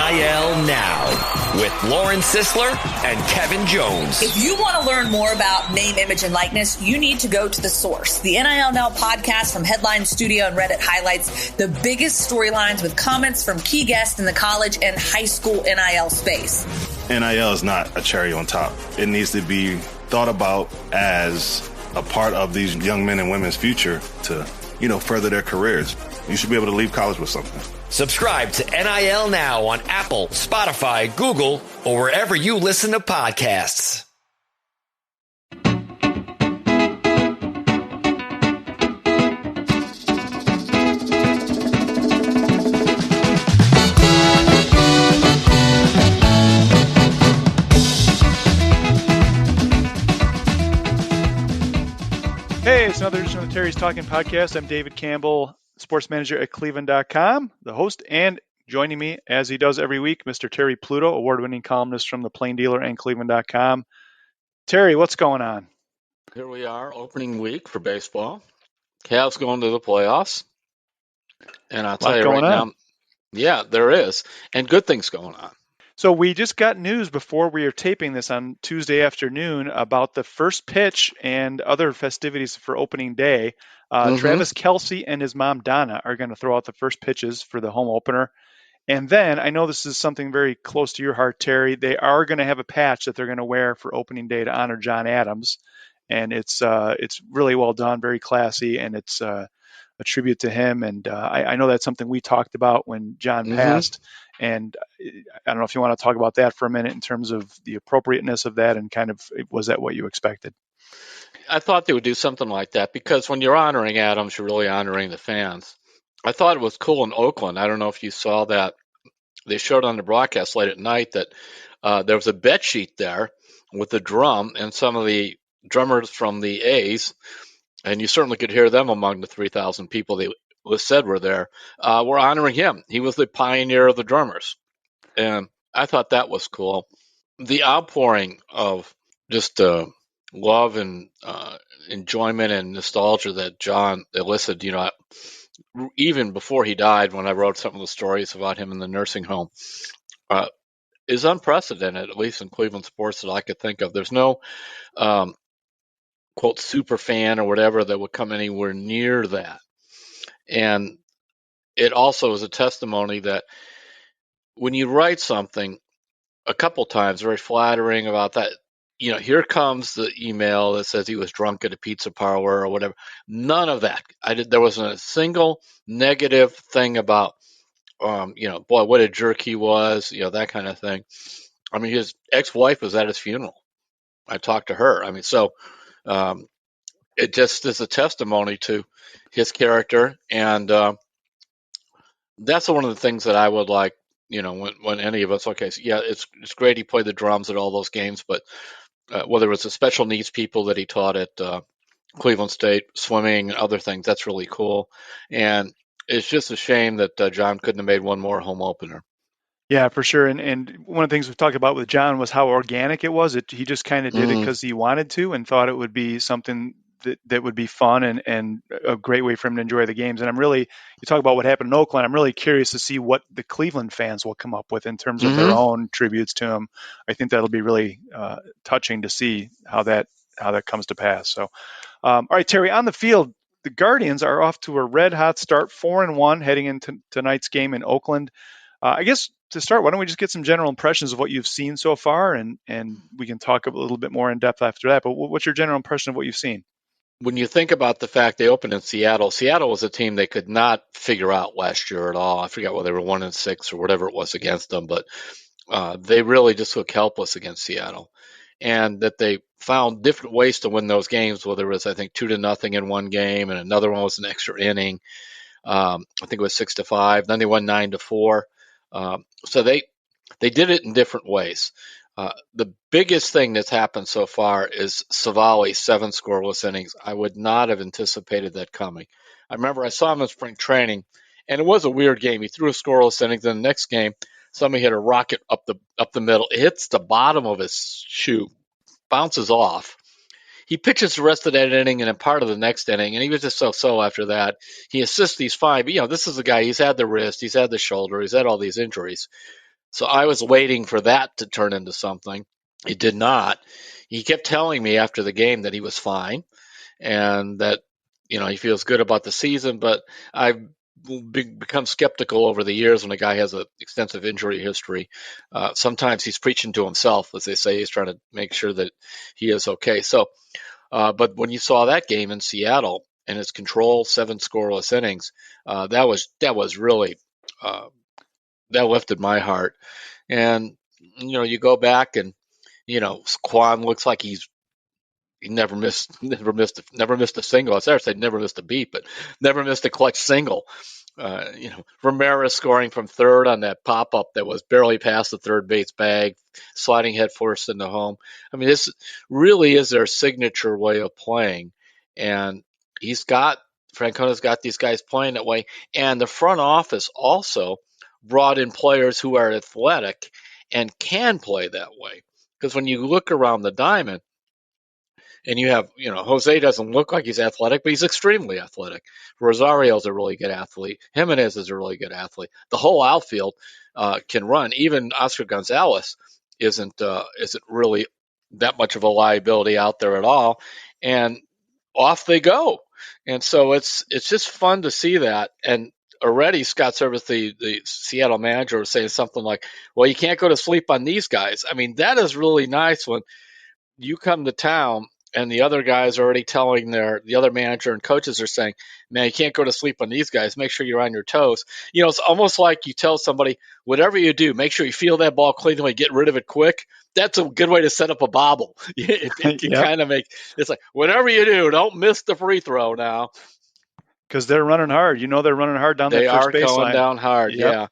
NIL Now with Lauren Sisler and Kevin Jones. If you want to learn more about name, image, and likeness, you need to go to The Source. The NIL Now podcast from Headline Studio and Reddit highlights the biggest storylines with comments from key guests in the college and high school NIL space. NIL is not a cherry on top. It needs to be thought about as a part of these young men and women's future to, further their careers. You should be able to leave college with something. Subscribe to NIL Now on Apple, Spotify, Google, or wherever you listen to podcasts. Hey, it's another edition of the Terry's Talkin podcast. I'm David Campbell, sports manager at cleveland.com, the host, and joining me, as he does every week, Mr. Terry Pluto, award-winning columnist from the Plain Dealer and cleveland.com. Terry, what's going on? Here we are, opening week for baseball. Cavs going to the playoffs. And I'll tell you right now, yeah, there is. And good things going on. So we just got news before we are taping this on Tuesday afternoon about the first pitch and other festivities for opening day. Travis Kelce and his mom, Donna, are going to throw out the first pitches for the home opener. And then, I know this is something very close to your heart, Terry, they are going to have a patch that they're going to wear for opening day to honor John Adams. And it's really well done, very classy, and it's a tribute to him. And I know that's something we talked about when John passed. And I don't know if you want to talk about that for a minute in terms of the appropriateness of that and kind of, was that what you expected? I thought they would do something like that because when you're honoring Adams, you're really honoring the fans. I thought it was cool in Oakland. I don't know if you saw that. They showed on the broadcast late at night that there was a bed sheet there with a drum and some of the drummers from the A's, and you certainly could hear them among the 3,000 people they said were there, were honoring him. He was the pioneer of the drummers. And I thought that was cool. The outpouring of just love and enjoyment and nostalgia that John elicited, even before he died, when I wrote some of the stories about him in the nursing home, is unprecedented, at least in Cleveland sports that I could think of. There's no, quote, super fan or whatever that would come anywhere near that. And it also is a testimony that when you write something a couple times, very flattering about that, here comes the email that says he was drunk at a pizza parlor or whatever. None of that. There wasn't a single negative thing about, boy, what a jerk he was, that kind of thing. I mean, his ex-wife was at his funeral. I talked to her. I mean, so it just is a testimony to his character. And that's one of the things that I would like, when any of us, okay, so yeah, it's great he played the drums at all those games, but whether it was the special needs people that he taught at Cleveland State, swimming, other things, that's really cool. And it's just a shame that John couldn't have made one more home opener. Yeah, for sure. And one of the things we talked about with John was how organic it was. He just kind of did it because he wanted to and thought it would be something that would be fun and a great way for him to enjoy the games. And you talk about what happened in Oakland. I'm really curious to see what the Cleveland fans will come up with in terms of their own tributes to him. I think that'll be really touching to see how that comes to pass. So, all right, Terry, on the field, the Guardians are off to a red hot start, 4-1 heading into tonight's game in Oakland. I guess to start, why don't we just get some general impressions of what you've seen so far, and we can talk a little bit more in depth after that. But what's your general impression of what you've seen? When you think about the fact they opened in Seattle was a team they could not figure out last year at all. I forgot whether they were 1-6 or whatever it was against them, but they really just look helpless against Seattle. And that they found different ways to win those games, whether it was, I think, 2-0 in one game and another one was an extra inning. I think it was 6-5. Then they won 9-4. So they did it in different ways. The biggest thing that's happened so far is Savali's 7 scoreless innings. I would not have anticipated that coming. I remember I saw him in spring training, and it was a weird game. He threw a scoreless inning. Then the next game, somebody hit a rocket up the middle. It hits the bottom of his shoe, bounces off. He pitches the rest of that inning and a part of the next inning, and he was just so after that. He assists these 5. This is a guy, he's had the wrist, he's had the shoulder, he's had all these injuries. So I was waiting for that to turn into something. It did not. He kept telling me after the game that he was fine and that he feels good about the season. But I've become skeptical over the years when a guy has an extensive injury history. Sometimes he's preaching to himself, as they say. He's trying to make sure that he is okay. So, but when you saw that game in Seattle and his control, 7 scoreless innings, that was really that lifted my heart. And you go back and Quan looks like he never missed a single. I said never missed a beat, but never missed a clutch single. Ramirez scoring from third on that pop up that was barely past the third base bag, sliding head first into home. I mean, this really is their signature way of playing, and Francona's got these guys playing that way, and the front office also brought in players who are athletic and can play that way. Because when you look around the diamond, and you have, Jose doesn't look like he's athletic, but he's extremely athletic. Rosario's a really good athlete. Jimenez is a really good athlete. The whole outfield can run. Even Oscar Gonzalez isn't really that much of a liability out there at all. And off they go. And so it's just fun to see that. And already Scott Service, the Seattle manager, was saying something like, well, you can't go to sleep on these guys. I mean, that is really nice when you come to town and the other guys are already telling the other manager and coaches are saying, man, you can't go to sleep on these guys. Make sure you're on your toes. It's almost like you tell somebody, whatever you do, make sure you feel that ball cleanly, get rid of it quick. That's a good way to set up a bobble. It can Yep. kind of it's like, whatever you do, don't miss the free throw now. Because they're running hard. They're running hard down They that first are baseline. going down hard, Yep. yeah.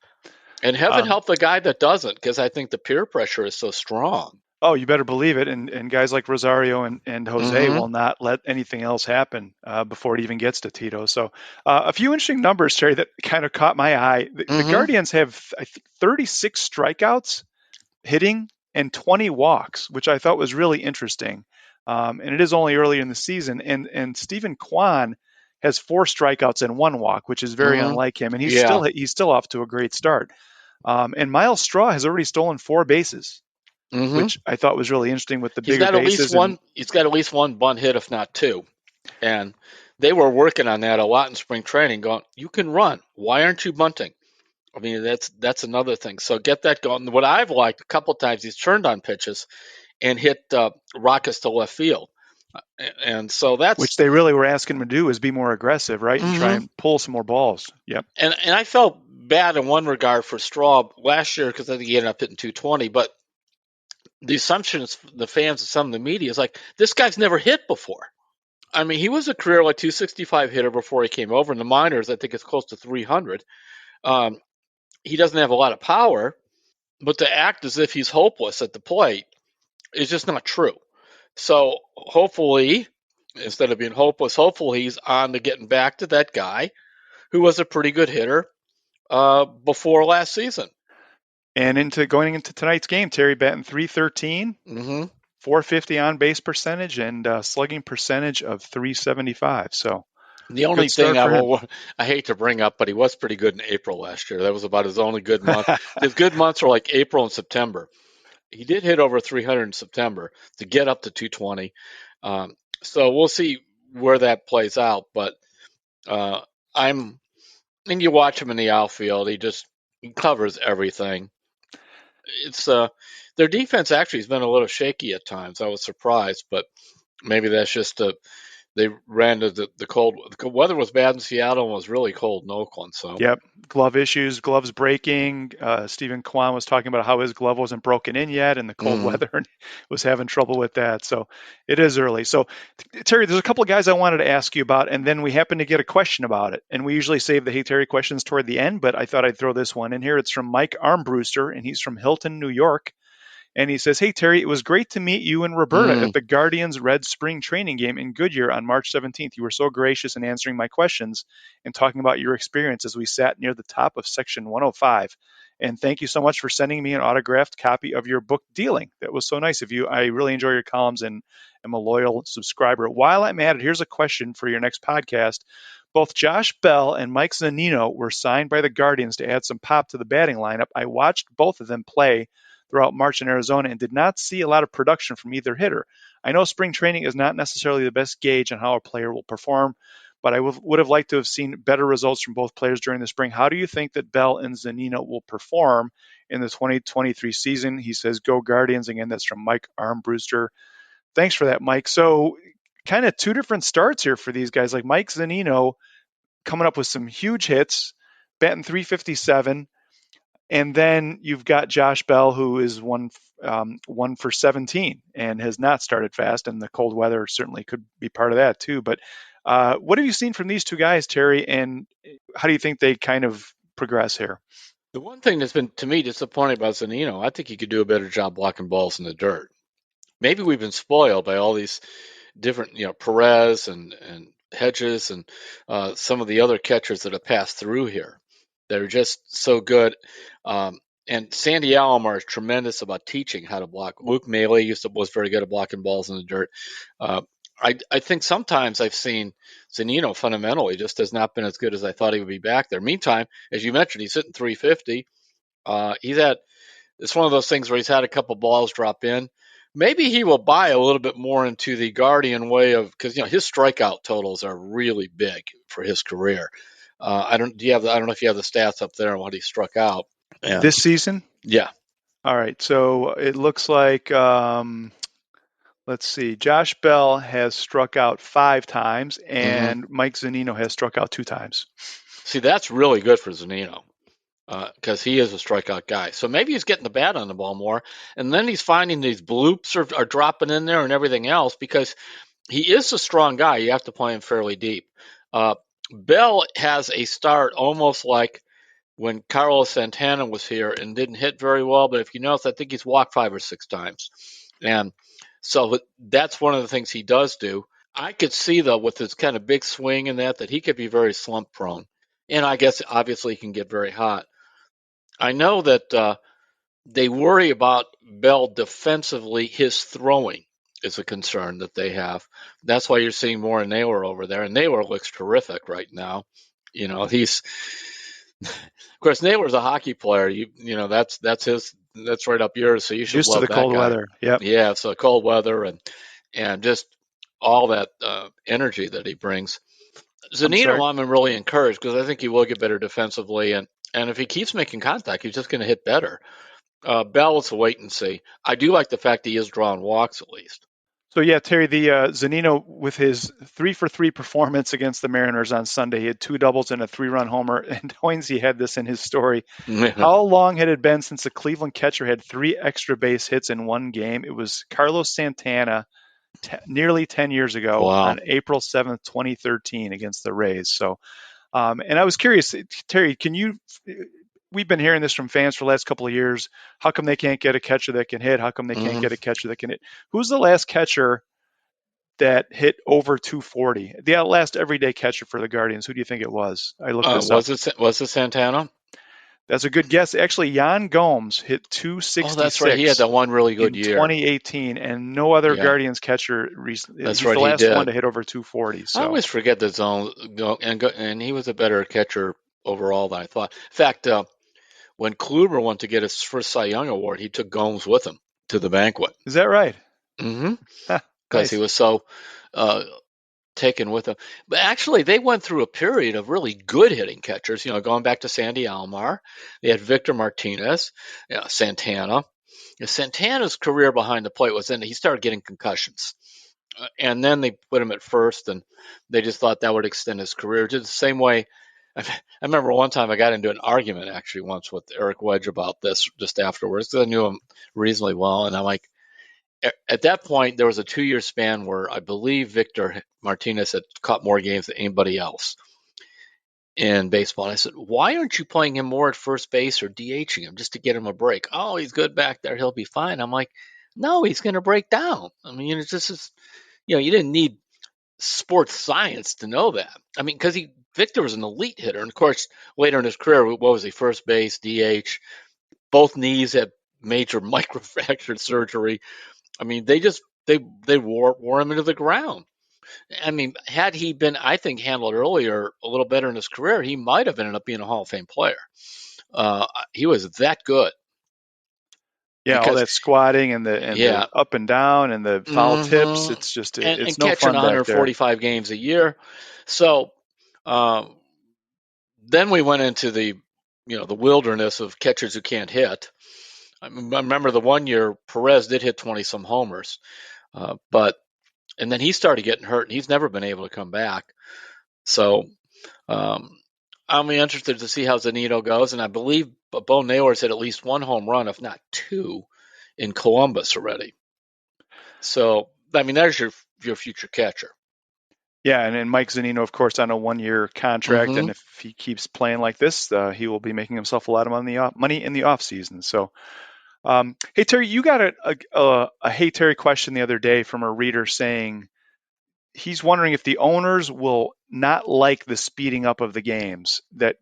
And heaven help the guy that doesn't, because I think the peer pressure is so strong. Oh, you better believe it. And guys like Rosario and Jose will not let anything else happen before it even gets to Tito. So a few interesting numbers, Terry, that kind of caught my eye. The Guardians have, I think, 36 strikeouts hitting and 20 walks, which I thought was really interesting. And it is only early in the season. And Stephen Kwan has 4 strikeouts and 1 walk, which is very unlike him. And he's still off to a great start. And Miles Straw has already stolen 4 bases. Which I thought was really interesting with the bigger bases. He's got at least one bunt hit, if not 2. And they were working on that a lot in spring training, going, you can run. Why aren't you bunting? I mean, that's another thing. So get that going. What I've liked, a couple of times he's turned on pitches and hit rockets to left field. And so that's... Which they really were asking him to do, is be more aggressive, right? And try and pull some more balls. Yep. And I felt bad in one regard for Straw last year because I think he ended up hitting 220, but the assumption is the fans and some of the media is like, this guy's never hit before. I mean, he was a career 265 hitter before he came over. In the minors, I think it's close to 300. He doesn't have a lot of power, but to act as if he's hopeless at the plate is just not true. So hopefully, instead of being hopeless, hopefully he's on to getting back to that guy who was a pretty good hitter before last season. And going into tonight's game, Terry batting .313, 450 on base percentage, and slugging percentage of .375. So the only thing I hate to bring up, but he was pretty good in April last year. That was about his only good month. His good months were like April and September. He did hit over 300 in September to get up to 220. So we'll see where that plays out. But and you watch him in the outfield. He covers everything. It's their defense actually has been a little shaky at times. I was surprised, but maybe that's just they ran to the cold. The weather was bad in Seattle and was really cold in Oakland. So yep, glove issues, gloves breaking. Stephen Kwan was talking about how his glove wasn't broken in yet, and the cold weather, and was having trouble with that. So it is early. So Terry, there's a couple of guys I wanted to ask you about, and then we happen to get a question about it. And we usually save the Hey Terry questions toward the end, but I thought I'd throw this one in here. It's from Mike Armbruster, and he's from Hilton, New York. And he says, hey, Terry, it was great to meet you and Roberta at the Guardians Red Spring Training Game in Goodyear on March 17th. You were so gracious in answering my questions and talking about your experience as we sat near the top of section 105. And thank you so much for sending me an autographed copy of your book, Dealing. That was so nice of you. I really enjoy your columns and am a loyal subscriber. While I'm at it, here's a question for your next podcast. both Josh Bell and Mike Zunino were signed by the Guardians to add some pop to the batting lineup. I watched both of them play throughout March in Arizona and did not see a lot of production from either hitter. I know spring training is not necessarily the best gauge on how a player will perform, but I would have liked to have seen better results from both players during the spring. How do you think that Bell and Zunino will perform in the 2023 season? He says, go Guardians. Again, that's from Mike Armbruster. Thanks for that, Mike. So kind of two different starts here for these guys. Like Mike Zunino coming up with some huge hits, batting 357. And then you've got Josh Bell, who is one for 17 and has not started fast. And the cold weather certainly could be part of that too. But what have you seen from these two guys, Terry? And how do you think they kind of progress here? The one thing that's been, to me, disappointing about Zunino, I think he could do a better job blocking balls in the dirt. Maybe we've been spoiled by all these different, Perez and Hedges and some of the other catchers that have passed through here. They're just so good. And Sandy Alomar is tremendous about teaching how to block. Luke Maley was very good at blocking balls in the dirt. I think sometimes I've seen Zunino fundamentally just has not been as good as I thought he would be back there. Meantime, as you mentioned, he's hitting 350. It's one of those things where he's had a couple balls drop in. Maybe he will buy a little bit more into the Guardian way of, because his strikeout totals are really big for his career. I don't know if you have the stats up there on what he struck out this season. Yeah. All right. So it looks like let's see. Josh Bell has struck out 5 times, and Mike Zunino has struck out 2 times. See, that's really good for Zunino. Because he is a strikeout guy. So maybe he's getting the bat on the ball more. And then he's finding these bloops are dropping in there and everything else because he is a strong guy. You have to play him fairly deep. Bell has a start almost like when Carlos Santana was here and didn't hit very well. But if you notice, I think he's walked 5 or 6 times. And so that's one of the things he does do. I could see, though, with his kind of big swing and that he could be very slump prone. And I guess obviously he can get very hot. I know that they worry about Bell defensively. His throwing is a concern that they have. That's why you're seeing more of Naylor over there. And Naylor looks terrific right now. He's, of course, Naylor's a hockey player. That's right up yours. So you should used love to the cold guy. weather. Yep. Yeah. So cold weather and just all that energy that he brings. Zunino, I'm really encouraged because I think he will get better defensively. And if he keeps making contact, he's just going to hit better. Bell, it's a wait and see. I do like the fact he is drawing walks at least. So, yeah, Terry, the Zunino with his 3-for-3 performance against the Mariners on Sunday, he had 2 doubles and a 3-run homer. And Hoynesy had this in his story. How long had it been since a Cleveland catcher had 3 extra base hits in one game? It was Carlos Santana nearly 10 years ago on April 7th, 2013 against the Rays. So, and I was curious, Terry, we've been hearing this from fans for the last couple of years. How come they can't get a catcher that can hit? How come they can't get a catcher that can hit? Who's the last catcher that hit over 240? The last everyday catcher for the Guardians. Who do you think it was? I looked this up. Was it Santana? That's a good guess. Actually, Yan Gomes hit 266. Oh, that's right. He had that one really good year. 2018, and no other Guardians catcher recently. That's He's right. the last one to hit over 240. So. I always forget the zone, and he was a better catcher overall than I thought. In fact, when Kluber went to get his first Cy Young award, he took Gomes with him to the banquet. Is that right? Mm-hmm. Because he was so taken with him. But actually, they went through a period of really good hitting catchers. Going back to Sandy Alomar, they had Victor Martinez, Santana. Santana's career behind the plate was he started getting concussions. And then they put him at first, and they just thought that would extend his career. Just the same way. I remember one time I got into an argument actually once with Eric Wedge about this just afterwards because I knew him reasonably well. And I'm like, at that point, there was a 2-year span where I believe Victor Martinez had caught more games than anybody else in baseball. And I said, why aren't you playing him more at first base or DHing him just to get him a break? Oh, he's good back there. He'll be fine. I'm like, no, he's going to break down. I mean, it's just, you didn't need sports science to know that. I mean, because Victor was an elite hitter. And, of course, later in his career, what was he? First base, DH. Both knees had major microfracture surgery. I mean, they wore him into the ground. I mean, had he been, I think, handled earlier a little better in his career, he might have ended up being a Hall of Fame player. He was that good. Yeah, all Because that squatting and the yeah, up and down and the foul tips. It's just and it's no catching fun back there. 145 games a year. So then we went into the wilderness of catchers who can't hit. I remember the one year Perez did hit 20 some homers, and then he started getting hurt, and he's never been able to come back. So I'm interested to see how Zunino goes, and I believe Bo Naylor's hit at least one home run, if not two, in Columbus already. So I mean, there's your future catcher. Yeah, and Mike Zunino, of course, on a 1-year contract, Mm-hmm. and if he keeps playing like this, he will be making himself a lot of money in the off season. So, hey Terry, you got a Hey Terry question the other day from a reader saying he's wondering if the owners will not like the speeding up of the games that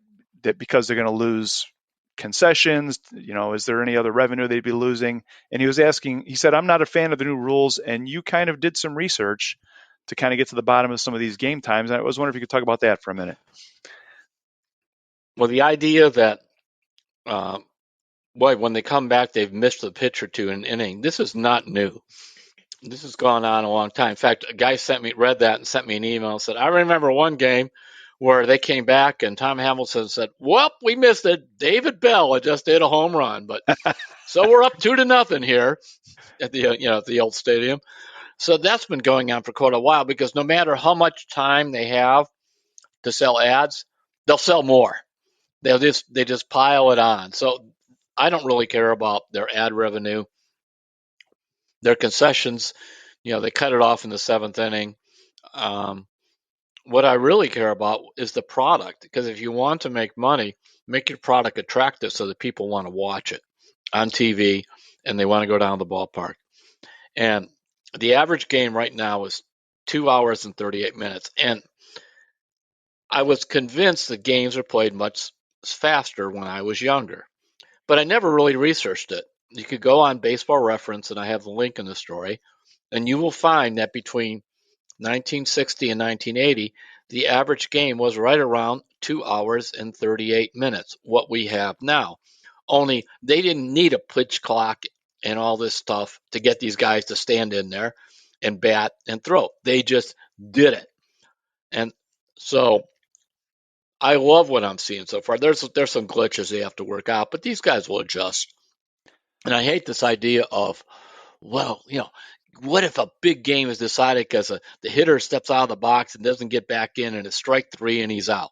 because they're going to lose concessions. Is there any other revenue they'd be losing? And he said, I'm not a fan of the new rules, and you kind of did some research to kind of get to the bottom of some of these game times. And I was wondering if you could talk about that for a minute. Well, the idea that when they come back, they've missed the pitch or two in an inning. This is not new. This has gone on a long time. In fact, a guy read that and sent me an email and said, I remember one game where they came back and Tom Hamilton said, well, we missed it. David Bell had just hit a home run, but so we're up 2-0 here at the old stadium. So that's been going on for quite a while, because no matter how much time they have to sell ads, they'll sell more. They just pile it on. So I don't really care about their ad revenue. Their concessions, they cut it off in the 7th inning. What I really care about is the product, because if you want to make money, make your product attractive so that people want to watch it on TV and they want to go down to the ballpark. And the average game right now is 2 hours and 38 minutes. And I was convinced that games are played much faster when I was younger, but I never really researched it. You could go on Baseball Reference, and I have the link in the story, and you will find that between 1960 and 1980, the average game was right around 2 hours and 38 minutes, what we have now. Only they didn't need a pitch clock and all this stuff to get these guys to stand in there and bat and throw. They just did it. And so I love what I'm seeing so far. There's some glitches they have to work out, but these guys will adjust. And I hate this idea of, well, what if a big game is decided because the hitter steps out of the box and doesn't get back in, and it's strike 3 and he's out?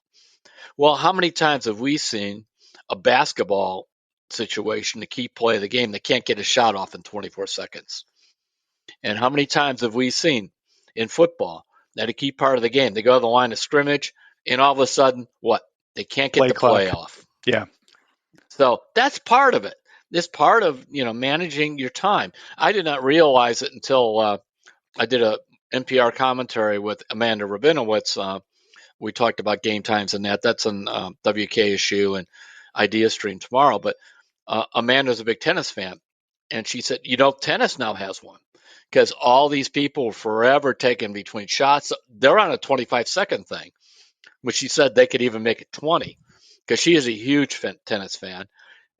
Well, how many times have we seen a basketball situation, the key play of the game, they can't get a shot off in 24 seconds? And how many times have we seen in football that a key part of the game, they go to the line of scrimmage, and all of a sudden, what? They can't get the play off. Yeah. So that's part of it. This part of managing your time. I did not realize it until I did a NPR commentary with Amanda Rabinowitz. We talked about game times and that. That's on WKSU and Idea Stream tomorrow. But Amanda's a big tennis fan, and she said, tennis now has one, because all these people were forever taking between shots. They're on a 25-second thing, which she said they could even make it 20, because she is a huge tennis fan.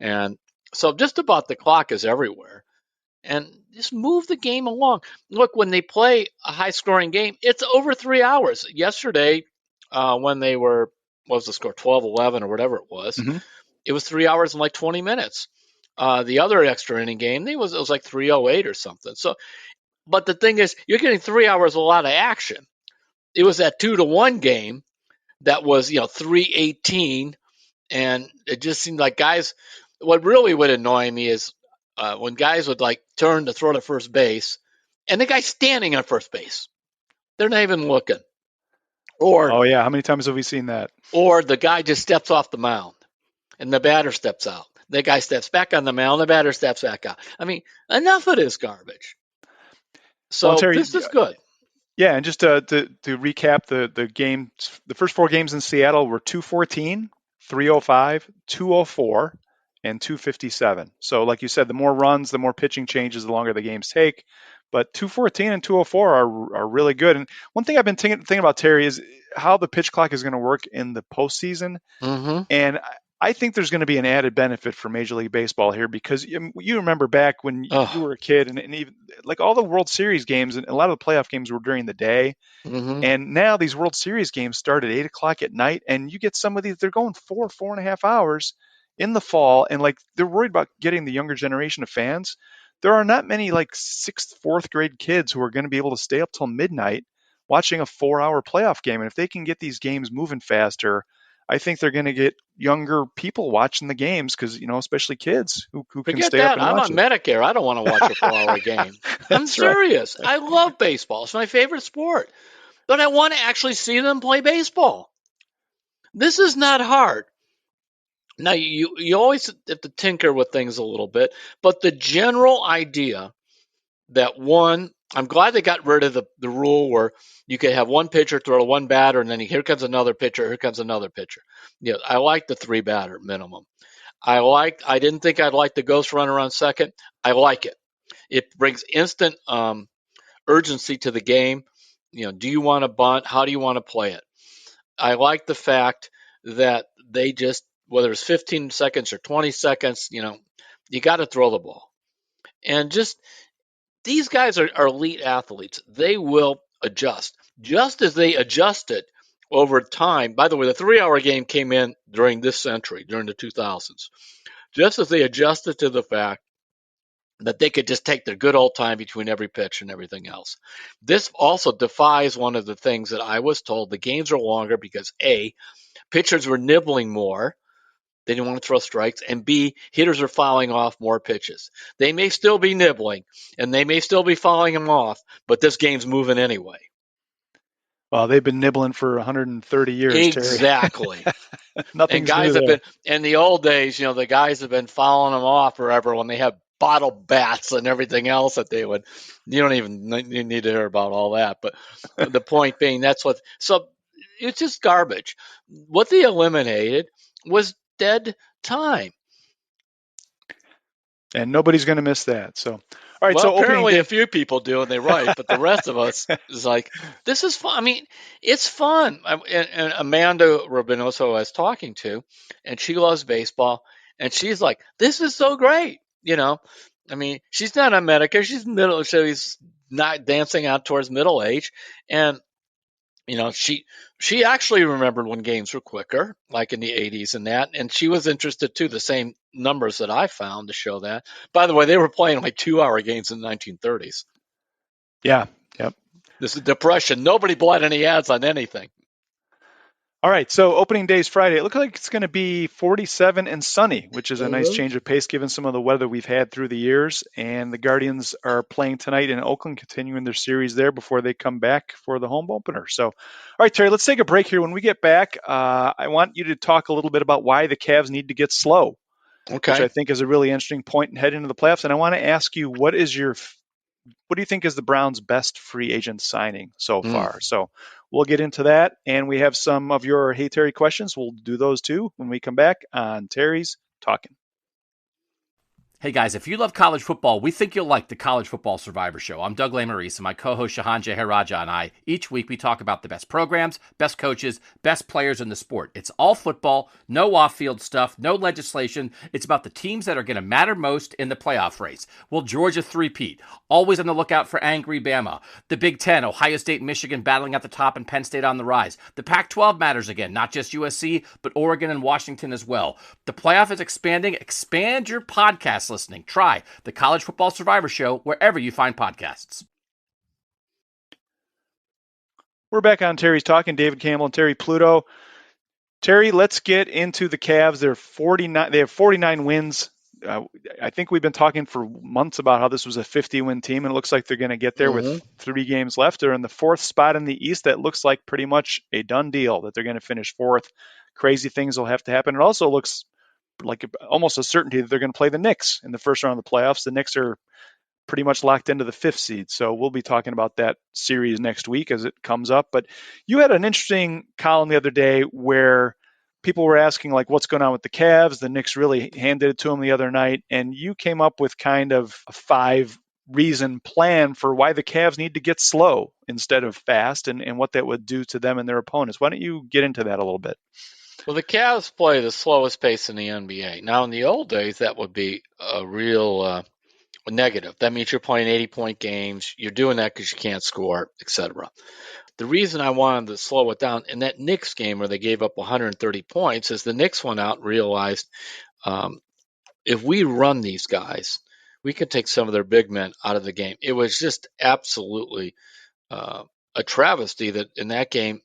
And so just about the clock is everywhere. And just move the game along. Look, when they play a high-scoring game, it's over 3 hours. Yesterday, when they were, what was the score, 12-11 or whatever it was, It was 3 hours and like 20 minutes. The other extra inning game, it was like 3:08 or something. So, but the thing is, you're getting 3 hours of a lot of action. It was that 2-1 game that was 3:18, and it just seemed like guys. What really would annoy me is when guys would like turn to throw to first base, and the guy's standing on first base. They're not even looking. Or oh yeah, how many times have we seen that? Or the guy just steps off the mound, and the batter steps out. The guy steps back on the mound, the batter steps back out. I mean, enough of this garbage. So well, Terry, this is good. Yeah, and just to recap the games, the first 4 games in Seattle were 214, 305, 204, and 257. So like you said, the more runs, the more pitching changes, the longer the games take. but 214 and 204 are really good. And one thing I've been thinking about, Terry, is how the pitch clock is going to work in the postseason. Mm-hmm. And I think there's going to be an added benefit for Major League Baseball here, because you remember back when you were a kid, and even like all the World Series games and a lot of the playoff games were during the day. Mm-hmm. And now these World Series games start at 8 o'clock at night, and you get some of these, they're going 4.5 hours in the fall. And like, they're worried about getting the younger generation of fans. There are not many like sixth, fourth grade kids who are going to be able to stay up till midnight watching a 4-hour playoff game. And if they can get these games moving faster, I think they're going to get younger people watching the games, because, especially kids who can Forget stay up that. and I'm watch on it. Medicare. I don't want to watch a 4-hour game. I'm That's right. serious. I love baseball. It's my favorite sport. But I want to actually see them play baseball. This is not hard. Now, you always have to tinker with things a little bit, but the general idea that I'm glad they got rid of the rule where you could have one pitcher throw to one batter, and then here comes another pitcher, here comes another pitcher. Yeah, I like the 3-batter minimum. I didn't think I'd like the ghost runner on second. I like it. It brings instant urgency to the game. Do you want to bunt? How do you want to play it? I like the fact that they just, whether it's 15 seconds or 20 seconds, you got to throw the ball. And just, these guys are elite athletes. They will adjust. Just as they adjusted over time. By the way, the 3-hour game came in during this century, during the 2000s. Just as they adjusted to the fact that they could just take their good old time between every pitch and everything else. This also defies one of the things that I was told. The games are longer because A, pitchers were nibbling more. They didn't want to throw strikes. And B, hitters are fouling off more pitches. They may still be nibbling, and they may still be fouling them off, but this game's moving anyway. Well, they've been nibbling for 130 years, Exactly. Terry. Nothing's and guys new have there. been, in the old days, the guys have been fouling them off forever when they have bottle bats and everything else that they would. You don't even need to hear about all that. But the point being, so it's just garbage. What they eliminated was dead time. And nobody's going to miss that. So, all right. Well, So apparently a few people do, and they write, but the rest of us is like, this is fun. I mean, it's fun. And Amanda Rubinoso I was talking to, and she loves baseball, and she's like, this is so great. I mean, she's not on Medicare. She's not dancing out towards middle age. And she actually remembered when games were quicker, like in the 80s and that, and she was interested too. The same numbers that I found to show that. By the way, they were playing like 2-hour games in the 1930s. Yeah. Yep. This is depression. Nobody bled any ads on anything. All right. So opening day is Friday. It looks like it's going to be 47 and sunny, which is a nice change of pace given some of the weather we've had through the years. And the Guardians are playing tonight in Oakland, continuing their series there before they come back for the home opener. So, all right, Terry, let's take a break here. When we get back, I want you to talk a little bit about why the Cavs need to get slow, Okay. which I think is a really interesting point and head into the playoffs. And I want to ask you, what do you think is the Browns' best free agent signing so far? So we'll get into that. And we have some of your Hey Terry questions. We'll do those too when we come back on Terry's Talkin'. Hey guys, if you love college football, we think you'll like the College Football Survivor Show. I'm Doug Lesmerises, and my co-host Shahan Jeharaja and I, each week we talk about the best programs, best coaches, best players in the sport. It's all football, no off-field stuff, no legislation. It's about the teams that are going to matter most in the playoff race. Will Georgia three-peat? Always on the lookout for angry Bama. The Big Ten, Ohio State and Michigan battling at the top and Penn State on the rise. The Pac-12 matters again, not just USC, but Oregon and Washington as well. The playoff is expanding. Expand your podcast listening. Try the College Football Survivor Show wherever you find podcasts. We're back on Terry's Talkin', David Campbell and Terry Pluto. Terry, let's get into the Cavs. They have 49 wins. I think we've been talking for months about how this was a 50-win team, and it looks like they're going to get there with 3 games left. They're in the 4th spot in the East. That looks like pretty much a done deal that they're going to finish 4th. Crazy things will have to happen. It also looks like almost a certainty that they're going to play the Knicks in the first round of the playoffs. The Knicks are pretty much locked into the 5th seed. So we'll be talking about that series next week as it comes up. But you had an interesting column the other day where people were asking, like, what's going on with the Cavs? The Knicks really handed it to them the other night. And you came up with kind of 5 reason plan for why the Cavs need to get slow instead of fast, and what that would do to them and their opponents. Why don't you get into that a little bit? Well, the Cavs play the slowest pace in the NBA. Now, in the old days, that would be a real negative. That means you're playing 80-point games. You're doing that because you can't score, etc. The reason I wanted to slow it down in that Knicks game where they gave up 130 points is the Knicks went out and realized if we run these guys, we can take some of their big men out of the game. It was just absolutely a travesty that in that game,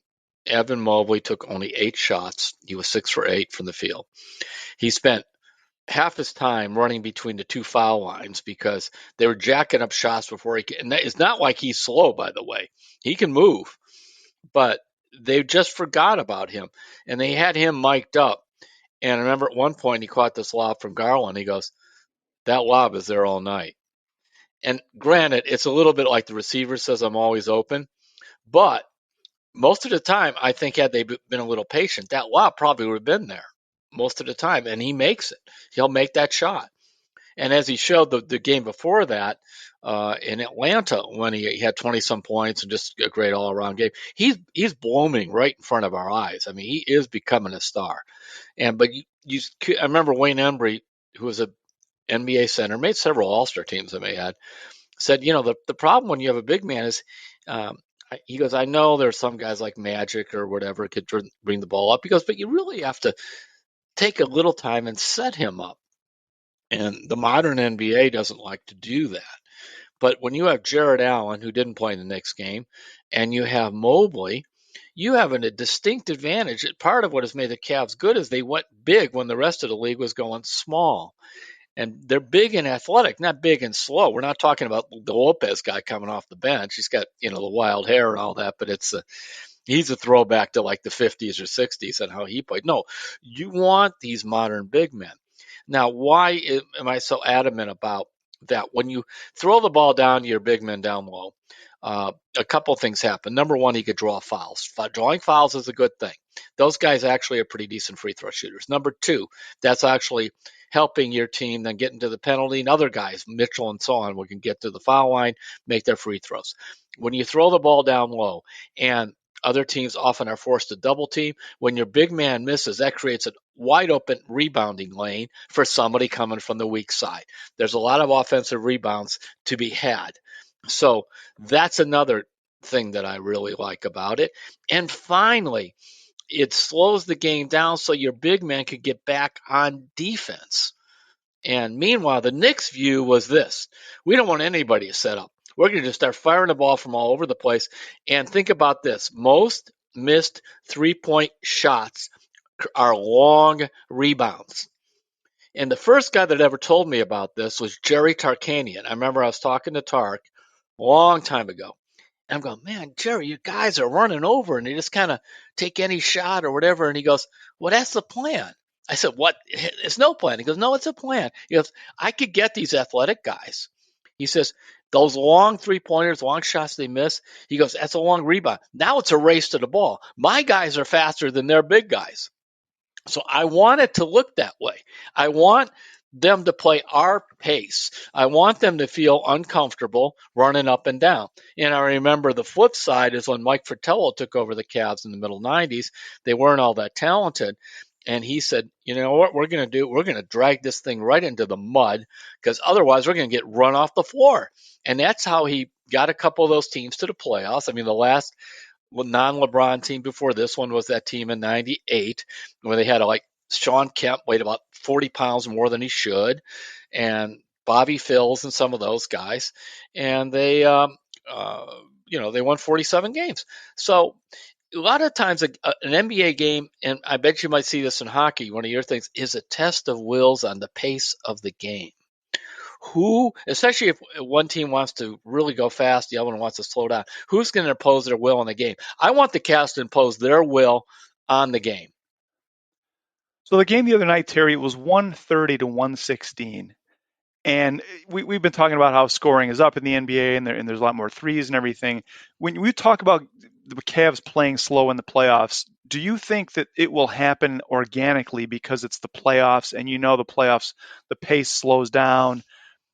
Evan Mobley took only 8 shots. He was 6 for 8 from the field. He spent half his time running between the 2 foul lines because they were jacking up shots before he could. And it's not like he's slow, by the way. He can move, but they just forgot about him. And they had him mic'd up. And I remember at one point he caught this lob from Garland. He goes, that lob is there all night. And granted, it's a little bit like the receiver says, I'm always open. But most of the time, I think had they been a little patient, that lob probably would have been there most of the time. And he makes it. He'll make that shot. And as he showed the game before that in Atlanta, when he had 20-some points and just a great all-around game, he's blooming right in front of our eyes. I mean, he is becoming a star. But I remember Wayne Embry, who was a NBA center, made several All-Star teams that they had, said, the problem when you have a big man is he goes, I know there's some guys like Magic or whatever could bring the ball up. He goes, but you really have to take a little time and set him up. And the modern NBA doesn't like to do that. But when you have Jared Allen, who didn't play in the next game, and you have Mobley, you have a distinct advantage. Part of what has made the Cavs good is they went big when the rest of the league was going small. And they're big and athletic, not big and slow. We're not talking about the Lopez guy coming off the bench. He's got, the wild hair and all that, but he's a throwback to like the 50s or 60s and how he played. No, you want these modern big men. Now, why am I so adamant about that? When you throw the ball down to your big men down low, a couple things happen. Number one, he could draw fouls. Drawing fouls is a good thing. Those guys actually are pretty decent free throw shooters. Number two, that's actually helping your team then get into the penalty, and other guys, Mitchell and so on, we can get to the foul line, make their free throws. When you throw the ball down low, and other teams often are forced to double team, when your big man misses, that creates a wide open rebounding lane for somebody coming from the weak side. There's a lot of offensive rebounds to be had. So that's another thing that I really like about it. And finally, it slows the game down so your big man could get back on defense. And meanwhile, the Knicks' view was this. We don't want anybody to set up. We're going to just start firing the ball from all over the place. And think about this. Most missed three-point shots are long rebounds. And the first guy that ever told me about this was Jerry Tarkanian. I remember I was talking to Tark a long time ago. And I'm going, man, Jerry, you guys are running over and you just kind of take any shot or whatever. And he goes, well, that's the plan. I said, what? It's no plan. He goes, no, it's a plan. He goes, I could get these athletic guys. He says, those long three-pointers, long shots they miss, he goes, that's a long rebound. Now it's a race to the ball. My guys are faster than their big guys. So I want it to look that way. I want them to play our pace. I want them to feel uncomfortable running up and down. And I remember the flip side is when Mike Fratello took over the Cavs in the middle 90s, they weren't all that talented. And he said, you know what we're going to do? We're going to drag this thing right into the mud because otherwise we're going to get run off the floor. And that's how he got a couple of those teams to the playoffs. I mean, the last non-LeBron team before this one was that team in 98 where they had Sean Kemp weighed about 40 pounds more than he should, and Bobby Phills and some of those guys. And they, they won 47 games. So a lot of times an NBA game, and I bet you might see this in hockey, one of your things, is a test of wills on the pace of the game. Who, especially if one team wants to really go fast, the other one wants to slow down, who's going to impose their will on the game? I want the Cavs to impose their will on the game. So the game the other night, Terry, was 130 to 116. And we've been talking about how scoring is up in the NBA and there's a lot more threes and everything. When we talk about the Cavs playing slow in the playoffs, do you think that it will happen organically because it's the playoffs and the playoffs, the pace slows down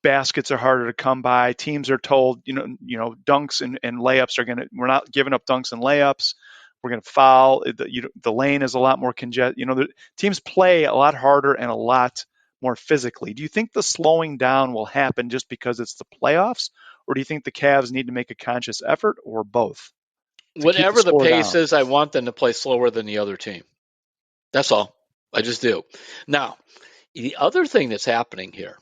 baskets are harder to come by. Teams are told, dunks and layups we're not giving up dunks and layups. We're going to foul. The lane is a lot more congested. The teams play a lot harder and a lot more physically. Do you think the slowing down will happen just because it's the playoffs, or do you think the Cavs need to make a conscious effort, or both? Whatever the pace is, I want them to play slower than the other team. That's all. I just do. Now, the other thing that's happening here,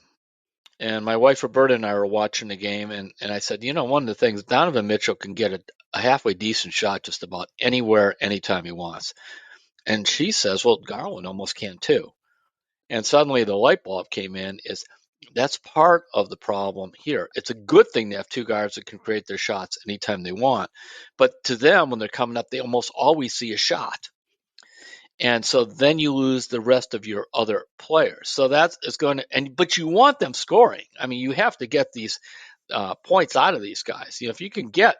and my wife Roberta and I were watching the game, and I said, one of the things, Donovan Mitchell can get a halfway decent shot just about anywhere, anytime he wants. And she says, well, Garland almost can too. And suddenly the light bulb came in, that's part of the problem here. It's a good thing to have two guards that can create their shots anytime they want. But to them, when they're coming up, they almost always see a shot. And so then you lose the rest of your other players. So but you want them scoring. I mean, you have to get these points out of these guys. If you can get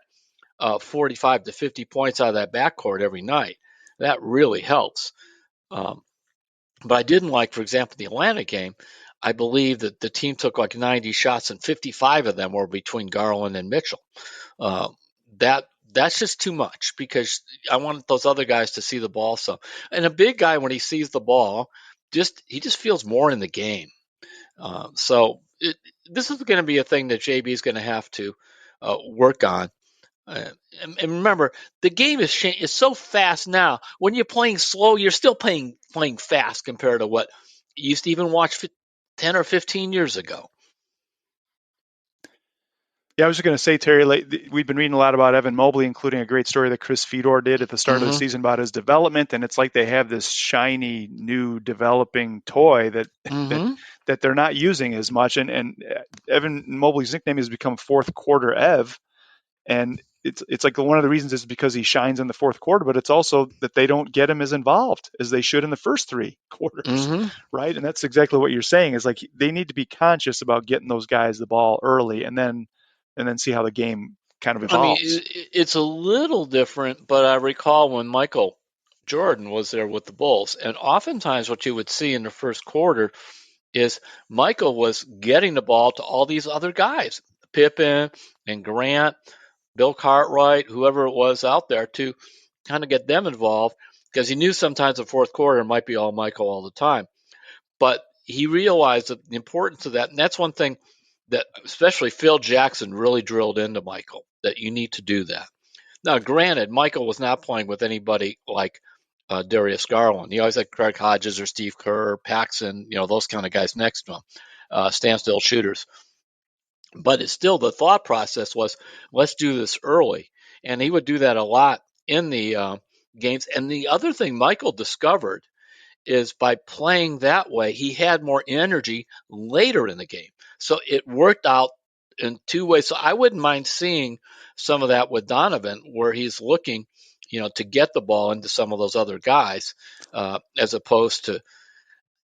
45 to 50 points out of that backcourt every night, that really helps. But I didn't like, for example, the Atlanta game. I believe that the team took like 90 shots and 55 of them were between Garland and Mitchell. That's just too much because I want those other guys to see the ball. So, and a big guy, when he sees the ball, he just feels more in the game. This is going to be a thing that JB is going to have to work on. And remember, the game is so fast now. When you're playing slow, you're still playing fast compared to what you used to even watch 10 or 15 years ago. Yeah, I was just going to say, Terry, we've been reading a lot about Evan Mobley, including a great story that Chris Fedor did at the start of the season about his development. And it's like they have this shiny, new developing toy that they're not using as much. And Evan Mobley's nickname has become fourth quarter Ev. And it's like one of the reasons is because he shines in the fourth quarter, but it's also that they don't get him as involved as they should in the first three quarters, right? And that's exactly what you're saying is like they need to be conscious about getting those guys the ball early and then see how the game kind of evolves. I mean, it's a little different, but I recall when Michael Jordan was there with the Bulls, and oftentimes what you would see in the first quarter is Michael was getting the ball to all these other guys, Pippen and Grant, Bill Cartwright, whoever it was out there, to kind of get them involved because he knew sometimes the fourth quarter might be all Michael all the time. But he realized the importance of that, and that's one thing that especially Phil Jackson really drilled into Michael, that you need to do that. Now, granted, Michael was not playing with anybody like Darius Garland. He always had Craig Hodges or Steve Kerr, Paxson, those kind of guys next to him, standstill shooters. But it's still the thought process was, let's do this early. And he would do that a lot in the games. And the other thing Michael discovered is by playing that way, he had more energy later in the game. So it worked out in two ways. So I wouldn't mind seeing some of that with Donovan, where he's looking, to get the ball into some of those other guys, as opposed to.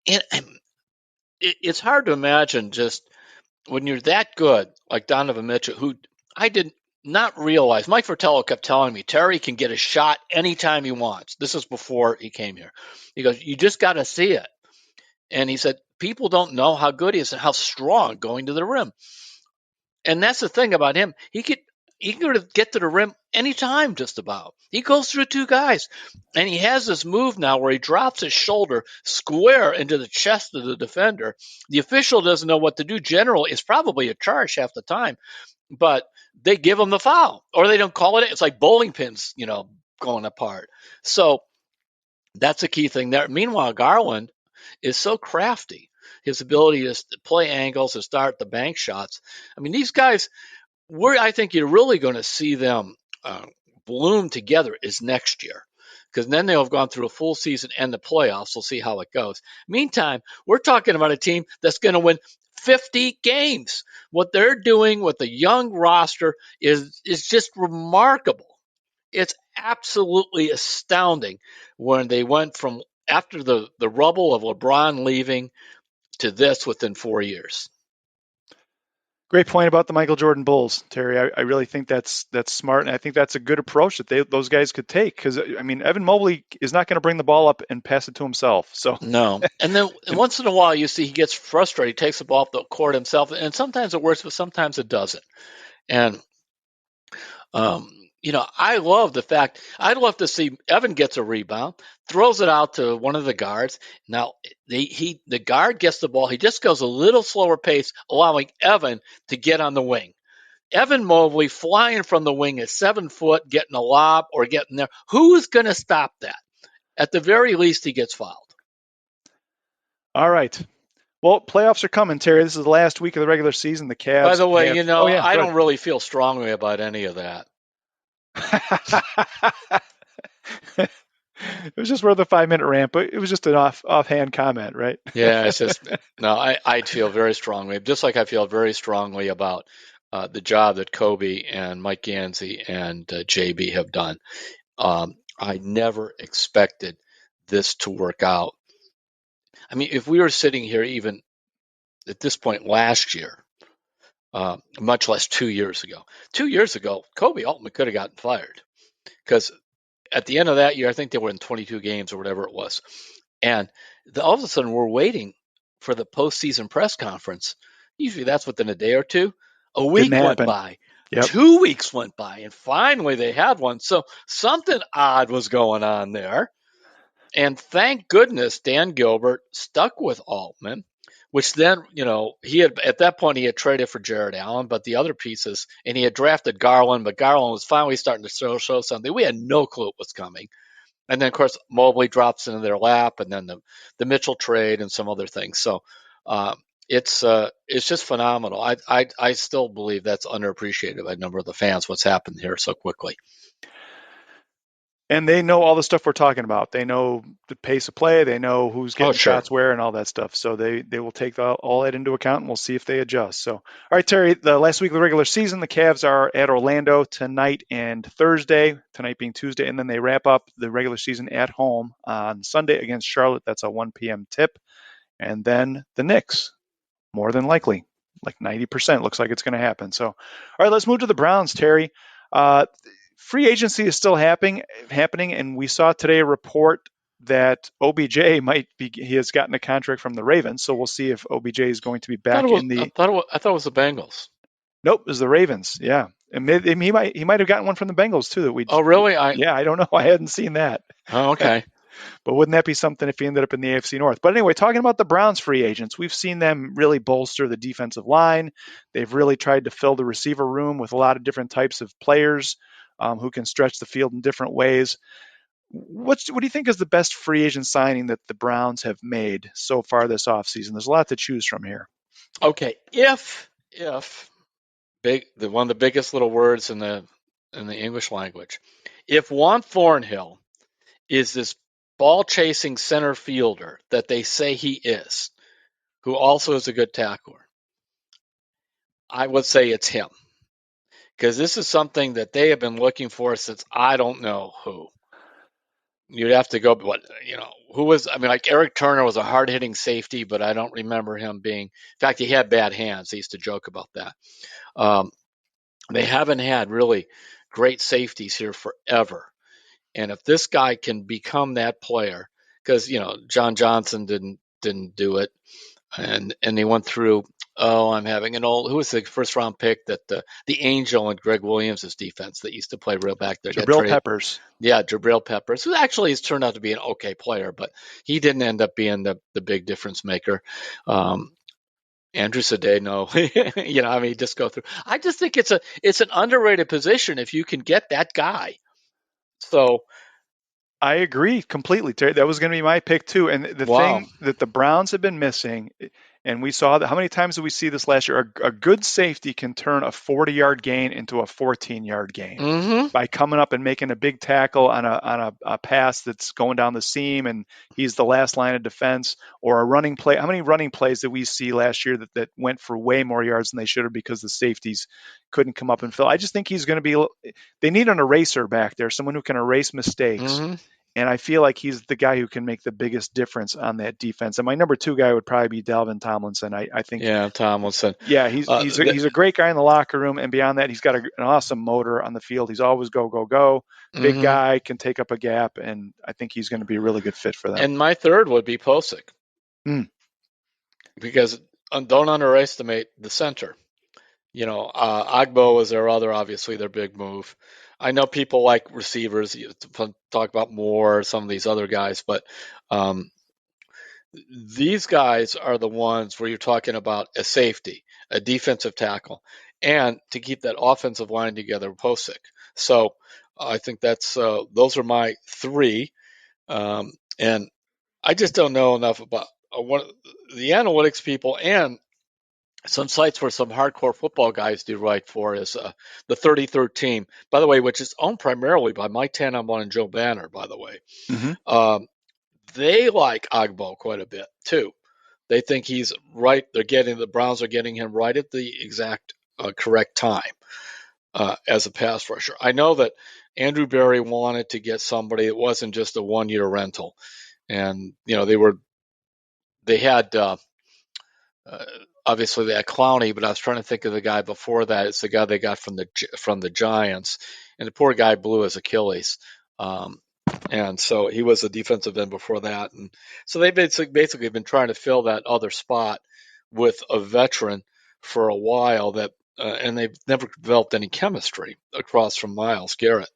And it's hard to imagine just when you're that good, like Donovan Mitchell, who I did not realize. Mike Fratello kept telling me, Terry can get a shot anytime he wants. This is before he came here. He goes, you just got to see it. And he said, people don't know how good he is and how strong going to the rim. And that's the thing about him. He could get to the rim anytime, just about. He goes through two guys. And he has this move now where he drops his shoulder square into the chest of the defender. The official doesn't know what to do. Generally, it's probably a charge half the time. But they give him the foul. Or they don't call it. It's like bowling pins, going apart. So that's a key thing there. Meanwhile, Garland is so crafty. His ability to play angles and start the bank shots. I mean, these guys, I think you're really going to see them bloom together is next year, because then they'll have gone through a full season and the playoffs. We'll see how it goes. Meantime, we're talking about a team that's going to win 50 games. What they're doing with the young roster is just remarkable. It's absolutely astounding when they went from after the rubble of LeBron leaving to this within 4 years. Great point about the Michael Jordan Bulls, Terry. I really think that's smart, and I think that's a good approach that those guys could take. Because I mean, Evan Mobley is not going to bring the ball up and pass it to himself. So No. And then once in a while, you see he gets frustrated. He takes the ball off the court himself, and sometimes it works, but sometimes it doesn't. And I love the fact I'd love to see Evan gets a rebound, throws it out to one of the guards. Now the guard gets the ball. He just goes a little slower pace, allowing Evan to get on the wing. Evan Mobley flying from the wing at 7 foot, getting a lob or getting there. Who's going to stop that? At the very least, he gets fouled. All right. Well, playoffs are coming, Terry. This is the last week of the regular season. The Cavs. By the way, I don't ahead. really feel strongly about any of that. It was just worth a 5-minute rant, but it was just an offhand comment, right? Yeah, it's just no. I feel very strongly, just like I feel very strongly about the job that Kobe and Mike Gansey and JB have done. I never expected this to work out. I mean, if we were sitting here even at this point last year, much less 2 years ago, Kobe ultimately could have gotten fired because at the end of that year, I think they were in 22 games or whatever it was. And all of a sudden, we're waiting for the postseason press conference. Usually that's within a day or two. A week went by. Yep. 2 weeks went by. And finally, they had one. So something odd was going on there. And thank goodness Dan Gilbert stuck with Altman, which then, he had at that point he had traded for Jared Allen, but the other pieces, and he had drafted Garland, but Garland was finally starting to show something. We had no clue what was coming. And then, of course, Mobley drops into their lap, and then the Mitchell trade and some other things. So it's just phenomenal. I still believe that's underappreciated by a number of the fans, what's happened here so quickly. And they know all the stuff we're talking about. They know the pace of play. They know who's getting shots where and all that stuff. So they will take all that into account, and we'll see if they adjust. So, all right, Terry, the last week of the regular season, the Cavs are at Orlando tonight and Thursday, tonight being Tuesday, and then they wrap up the regular season at home on Sunday against Charlotte. That's a 1 p.m. tip. And then the Knicks, more than likely, like 90% looks like it's going to happen. So, all right, let's move to the Browns, Terry. Free agency is still happening, and we saw today a report that OBJ he has gotten a contract from the Ravens, so we'll see if OBJ is going to be back in the. I thought it was the Bengals. Nope, it was the Ravens. Yeah, and he might have gotten one from the Bengals too. Oh, really? I don't know. I hadn't seen that. Oh, okay. But wouldn't that be something if he ended up in the AFC North? But anyway, talking about the Browns free agents, we've seen them really bolster the defensive line. They've really tried to fill the receiver room with a lot of different types of players who can stretch the field in different ways. What do you think is the best free agent signing that the Browns have made so far this offseason? There's a lot to choose from here. Okay, if one of the biggest little words in the English language, if Juan Thornhill is this ball-chasing center fielder that they say he is, who also is a good tackler, I would say it's him. Because this is something that they have been looking for since I don't know who. You'd have to go, who was, like Eric Turner was a hard-hitting safety, but I don't remember him being, in fact, he had bad hands. They used to joke about that. They haven't had really great safeties here forever. And if this guy can become that player, because, John Johnson didn't do it, and they went through, who was the first round pick that the Angel and Greg Williams' defense that used to play real back there. Jabril Peppers. Yeah, Jabril Peppers, who actually has turned out to be an okay player, but he didn't end up being the big difference maker. Andrew Cedeno, just go through. I just think it's an underrated position if you can get that guy. So I agree completely, Terry. That was going to be my pick too. And the thing that the Browns have been missing, and we saw that, how many times did we see this last year? A good safety can turn a 40-yard gain into a 14-yard gain by coming up and making a big tackle on a pass that's going down the seam, and he's the last line of defense, or a running play. How many running plays did we see last year that went for way more yards than they should have because the safeties couldn't come up and fill? I just think he's going to be – they need an eraser back there, someone who can erase mistakes. And I feel like he's the guy who can make the biggest difference on that defense. And my number 2 guy would probably be Dalvin Tomlinson. I think. Yeah, Tomlinson. Yeah, he's a great guy in the locker room, and beyond that, he's got an awesome motor on the field. He's always go go go. Big guy, can take up a gap, and I think he's going to be a really good fit for them. And my third would be Posick, because don't underestimate the center. Agbo is obviously their big move. I know people like receivers, talk about Moore, some of these other guys, but these guys are the ones where you're talking about a safety, a defensive tackle, and to keep that offensive line together, Posick. So I think that's those are my 3, and I just don't know enough about the analytics people, and some sites where some hardcore football guys do write for is the 33rd team, by the way, which is owned primarily by Mike Tannenbaum and Joe Banner, by the way. They like Agbo quite a bit, too. They think he's right. The Browns are getting him right at the exact correct time as a pass rusher. I know that Andrew Berry wanted to get somebody that wasn't just a one-year rental. And, they had obviously they had Clowney, but I was trying to think of the guy before that. It's the guy they got from the Giants, and the poor guy blew his Achilles, and so he was a defensive end before that. And so they basically been trying to fill that other spot with a veteran for a while and they've never developed any chemistry across from Myles Garrett.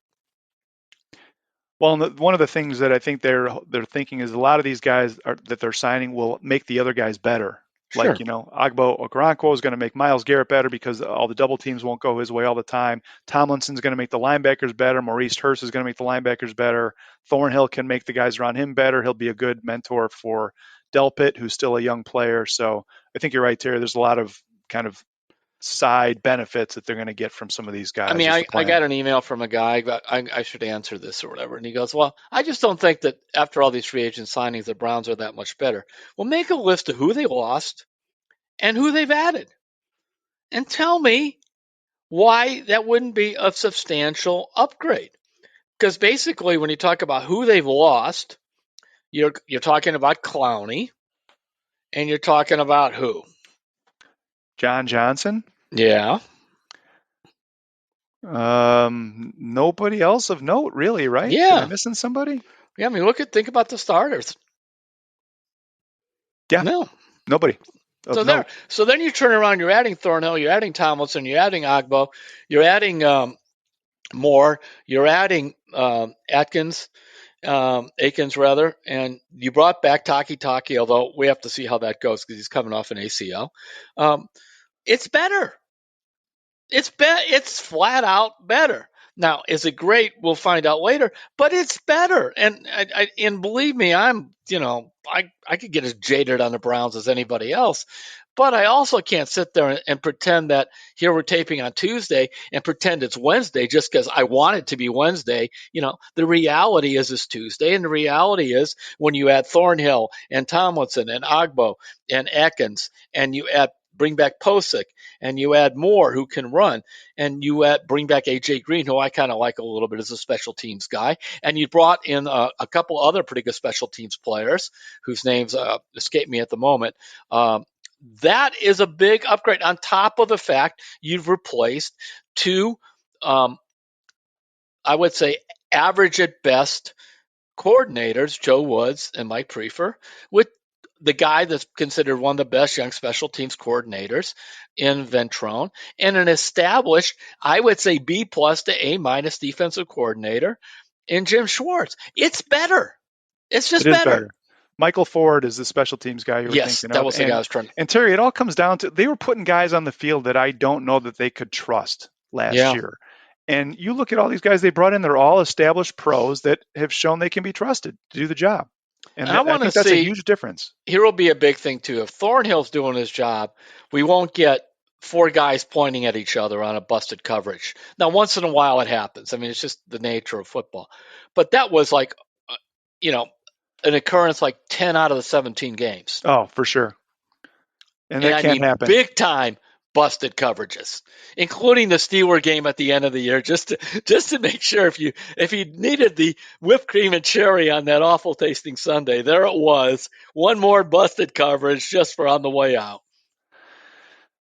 Well, one of the things that I think they're thinking is a lot of these guys that they're signing will make the other guys better. Sure. Like, Agbo Okoronkwo is going to make Myles Garrett better because all the double teams won't go his way all the time. Tomlinson's going to make the linebackers better. Maurice Hurst is going to make the linebackers better. Thornhill can make the guys around him better. He'll be a good mentor for Delpit, who's still a young player. So I think you're right, Terry. There's a lot of kind of side benefits that they're going to get from some of these guys. I mean, I got an email from a guy, but I should answer this or whatever. And he goes, well, I just don't think that after all these free agent signings, the Browns are that much better. Well, make a list of who they lost and who they've added. And tell me why that wouldn't be a substantial upgrade. Because basically, when you talk about who they've lost, you're talking about Clowney, and you're talking about who? John Johnson? Yeah. Nobody else of note, really, right? Yeah. Am I missing somebody? Yeah, I mean, think about the starters. Yeah. No. Nobody. So then you turn around, you're adding Thornhill, you're adding Tomlinson, you're adding Agbo, you're adding Moore, you're adding Akins, and you brought back Taki, although we have to see how that goes because he's coming off an ACL. It's better. It's flat out better. Now, is it great? We'll find out later, but it's better. And believe me, I could get as jaded on the Browns as anybody else, but I also can't sit there and pretend that here we're taping on Tuesday and pretend it's Wednesday just because I want it to be Wednesday. The reality is it's Tuesday, and the reality is when you add Thornhill and Tomlinson and Agbo and Akins, and you bring back Posick, and you add Moore who can run, and you bring back AJ Green, who I kind of like a little bit as a special teams guy, and you brought in a couple other pretty good special teams players whose names escape me at the moment. That is a big upgrade on top of the fact you've replaced two, I would say, average at best coordinators, Joe Woods and Mike Prefer, with the guy that's considered one of the best young special teams coordinators in Ventrone, and an established, I would say, B+ to A- defensive coordinator in Jim Schwartz. It's better. It's just better. Michael Ford is the special teams guy you were thinking of. Yes, that was the guy I was trying to. And Terry, it all comes down to they were putting guys on the field that I don't know that they could trust last year. And you look at all these guys they brought in, they're all established pros that have shown they can be trusted to do the job. And I think that's a huge difference. Here will be a big thing, too. If Thornhill's doing his job, we won't get four guys pointing at each other on a busted coverage. Now, once in a while it happens. I mean, it's just the nature of football. But that was like, an occurrence like 10 out of the 17 games. Oh, for sure. And that can't happen. Big time busted coverages, including the Steelers game at the end of the year, just to make sure if you needed the whipped cream and cherry on that awful tasting Sunday, there it was, one more busted coverage just for on the way out.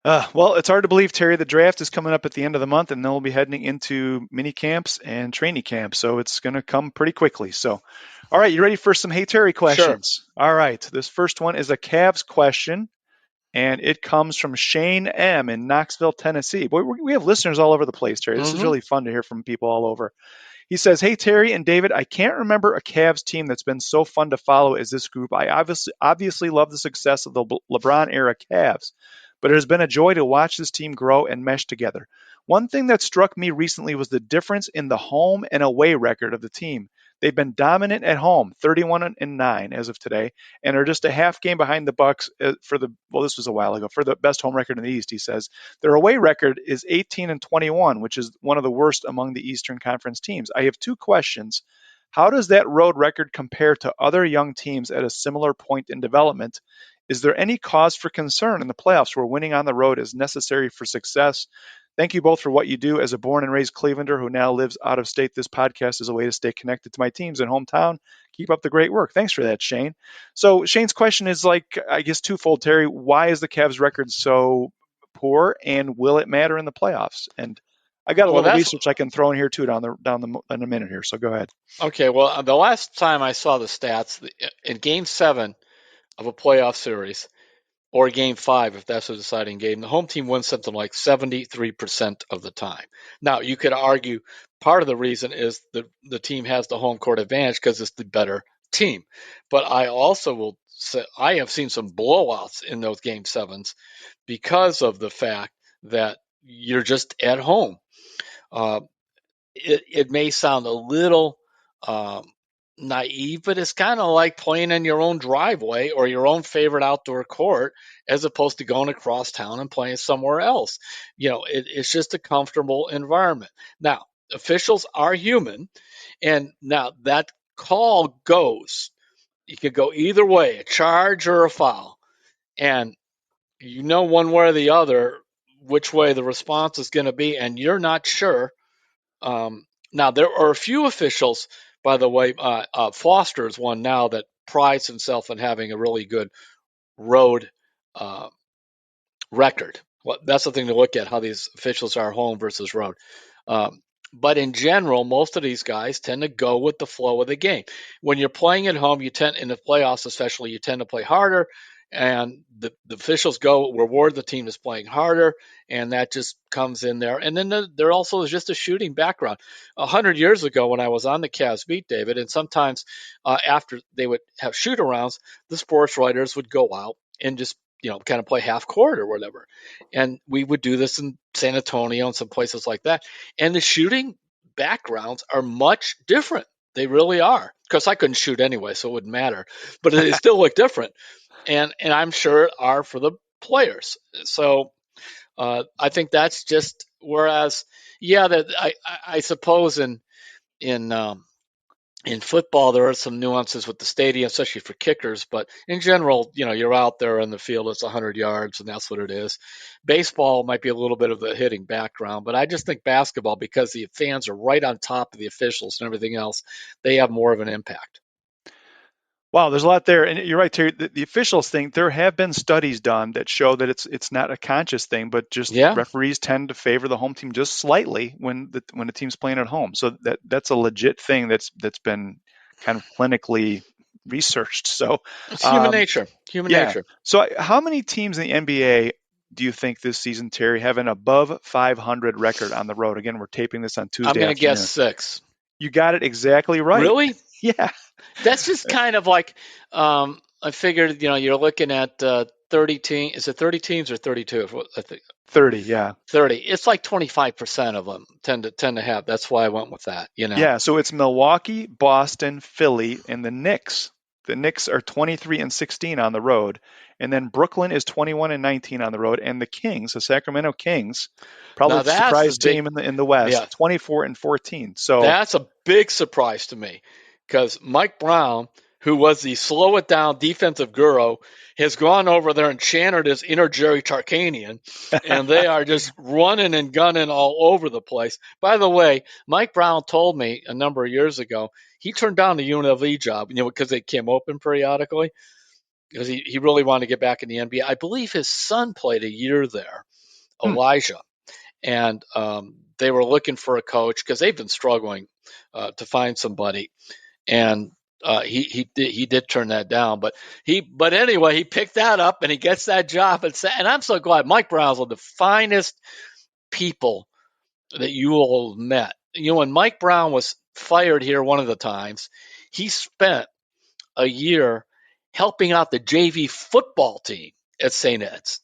Well, it's hard to believe, Terry. The draft is coming up at the end of the month, and then we'll be heading into mini camps and training camps. So it's going to come pretty quickly. So, all right, you ready for some Hey Terry questions? Sure. All right, this first one is a Cavs question, and it comes from Shane M. in Knoxville, Tennessee. Boy, we have listeners all over the place, Terry. This is really fun to hear from people all over. He says, "Hey, Terry and David, I can't remember a Cavs team that's been so fun to follow as this group. I obviously love the success of the LeBron-era Cavs, but it has been a joy to watch this team grow and mesh together. One thing that struck me recently was the difference in the home and away record of the team. They've been dominant at home, 31-9 as of today, and are just a half game behind the Bucks this was a while ago, for the best home record in the East, he says. Their away record is 18-21, which is one of the worst among the Eastern Conference teams. I have two questions. How does that road record compare to other young teams at a similar point in development? Is there any cause for concern in the playoffs where winning on the road is necessary for success? Thank you both for what you do. As a born and raised Clevelander who now lives out of state, this podcast is a way to stay connected to my teams and hometown. Keep up the great work." Thanks for that, Shane. So Shane's question is, I guess, twofold, Terry. Why is the Cavs record so poor, and will it matter in the playoffs? And I got a little research I can throw in here too in a minute here. So go ahead. Okay. Well, the last time I saw the stats in Game 7 of a playoff series, or Game 5, if that's a deciding game, the home team wins something like 73% of the time. Now, you could argue part of the reason is the team has the home court advantage because it's the better team. But I also will say I have seen some blowouts in those Game 7s because of the fact that you're just at home. It may sound a little naive, but it's kind of like playing in your own driveway or your own favorite outdoor court as opposed to going across town and playing somewhere else. It's just a comfortable environment. Now, officials are human, and now that call goes. You could go either way, a charge or a foul. And one way or the other which way the response is going to be, and you're not sure. Now, there are a few officials, by the way. Foster is one now that prides himself on having a really good road record. Well, that's the thing to look at, how these officials are home versus road. But in general, most of these guys tend to go with the flow of the game. When you're playing at home, in the playoffs especially, you tend to play harder, and the officials reward the team that's playing harder, and that just comes in there. And then there also is just a shooting background. 100 years ago, when I was on the Cavs beat, David, and sometimes after they would have shoot-arounds, the sports writers would go out and just kind of play half court or whatever. And we would do this in San Antonio and some places like that. And the shooting backgrounds are much different. They really are. Because I couldn't shoot anyway, so it wouldn't matter. But they still look different. And I'm sure are for the players. So I think that's just, whereas, I suppose in football, there are some nuances with the stadium, especially for kickers. But in general, you're out there in the field, it's 100 yards, and that's what it is. Baseball might be a little bit of a hitting background, but I just think basketball, because the fans are right on top of the officials and everything else, they have more of an impact. Wow, there's a lot there. And you're right, Terry. The officials thing, there have been studies done that show that it's not a conscious thing, but just referees tend to favor the home team just slightly when the team's playing at home. So that's a legit thing that's been kind of clinically researched. So it's human nature. Nature. So how many teams in the NBA do you think this season, Terry, have an above 500 record on the road? Again, we're taping this on Tuesday. I'm going to guess 6. You got it exactly right. Really? Yeah. That's just kind of like, I figured, you're looking at 30 teams. Is it 30 teams or 32? I think 30, yeah. 30. It's like 25% of them tend to have. That's why I went with that, Yeah, so it's Milwaukee, Boston, Philly, and the Knicks. The Knicks are 23-16 on the road. And then Brooklyn is 21-19 on the road. And the Kings, the Sacramento Kings, probably the surprise team in the West, 24-14. So that's a big surprise to me. Because Mike Brown who was the slow it down defensive guru, has gone over there and channeled his inner Jerry Tarkanian, and they are just running and gunning all over the place. By the way, Mike Brown told me a number of years ago he turned down the UNLV job, because they came open periodically, because he really wanted to get back in the NBA. I believe his son played a year there, Elijah, and they were looking for a coach because they've been struggling to find somebody, and he did turn that down. But anyway, he picked that up and he gets that job, and I'm so glad. Mike Brown's one of the finest people that you all have met. When Mike Brown was fired here one of the times, he spent a year helping out the JV football team at St. Ed's.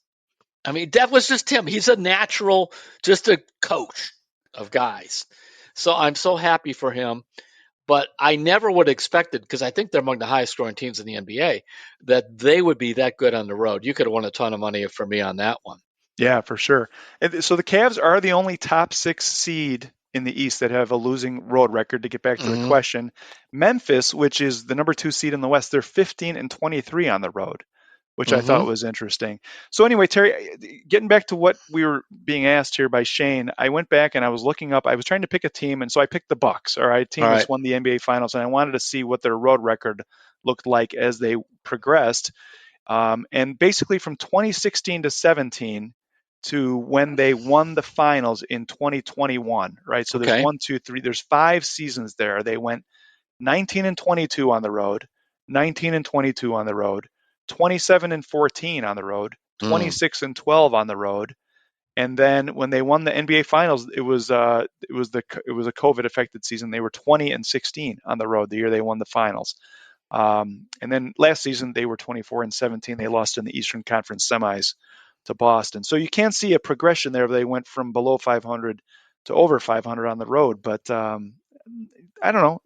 I mean, that was just him. He's a natural, just a coach of guys. So I'm so happy for him. But I never would have expected, because I think they're among the highest scoring teams in the NBA, that they would be that good on the road. You could have won a ton of money for me on that one. Yeah, for sure. And so the Cavs are the only top 6 seed in the East that have a losing road record, to get back to the question. Memphis, which is the number 2 seed in the West, they're 15-23 on the road, which I thought was interesting. So anyway, Terry, getting back to what we were being asked here by Shane, I went back and I was looking up, I was trying to pick a team, and so I picked the Bucks. All right, team that's won the NBA Finals, and I wanted to see what their road record looked like as they progressed. And basically from 2016 to 17 to when they won the finals in 2021, right? So there's 1, 2, 3, there's 5 seasons there. They went 19-22 on the road, 19-22 on the road, 27-14 on the road, 26-12 on the road. And then when they won the NBA Finals, it was a COVID affected season. They were 20-16 on the road the year they won the finals. And then last season they were 24-17. They lost in the Eastern Conference semis to Boston. So you can see a progression there. They went from below 500 to over 500 on the road. But I don't know.